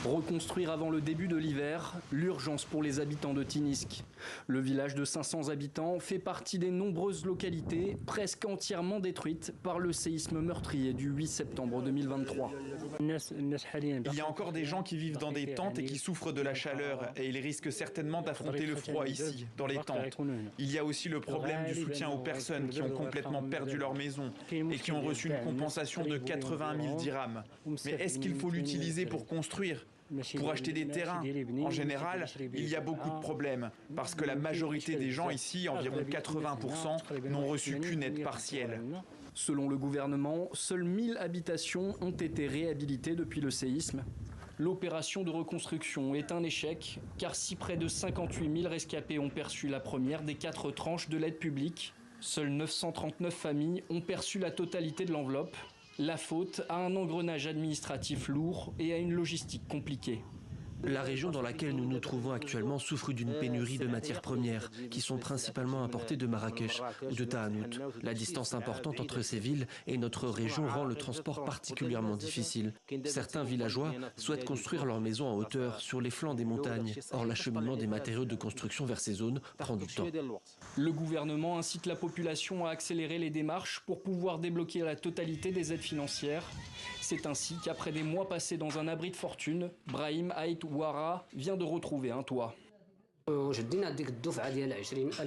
Reconstruire avant le début de l'hiver, l'urgence pour les habitants de Tinisk. Le village de 500 habitants fait partie des nombreuses localités presque entièrement détruites par le séisme meurtrier du 8 septembre 2023. Il y a encore des gens qui vivent dans des tentes et qui souffrent de la chaleur et ils risquent certainement d'affronter le froid ici, dans les tentes. Il y a aussi le problème du soutien aux personnes qui ont complètement perdu leur maison et qui ont reçu une compensation de 80 000 dirhams. Mais est-ce qu'il faut l'utiliser pour construire ? Pour acheter des terrains? En général, il y a beaucoup de problèmes, parce que la majorité des gens ici, environ 80%, n'ont reçu qu'une aide partielle. Selon le gouvernement, seules 1000 habitations ont été réhabilitées depuis le séisme. L'opération de reconstruction est un échec, car si près de 58 000 rescapés ont perçu la première des 4 tranches de l'aide publique, seules 939 familles ont perçu la totalité de l'enveloppe. La faute à un engrenage administratif lourd et à une logistique compliquée. La région dans laquelle nous nous trouvons actuellement souffre d'une pénurie de matières premières qui sont principalement importées de Marrakech ou de Tahanout. La distance importante entre ces villes et notre région rend le transport particulièrement difficile. Certains villageois souhaitent construire leur maison en hauteur sur les flancs des montagnes. Or, l'acheminement des matériaux de construction vers ces zones prend du temps. Le gouvernement incite la population à accélérer les démarches pour pouvoir débloquer la totalité des aides financières. C'est ainsi qu'après des mois passés dans un abri de fortune, Brahim Haït Ouara vient de retrouver un toit. Le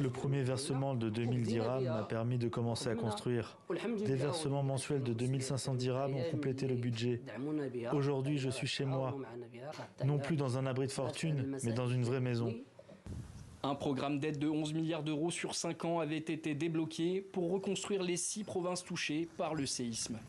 premier versement de 2000 dirhams m'a permis de commencer à construire. Des versements mensuels de 2500 dirhams ont complété le budget. Aujourd'hui, je suis chez moi, non plus dans un abri de fortune, mais dans une vraie maison. Un programme d'aide de 11 milliards d'euros sur 5 ans avait été débloqué pour reconstruire les 6 provinces touchées par le séisme.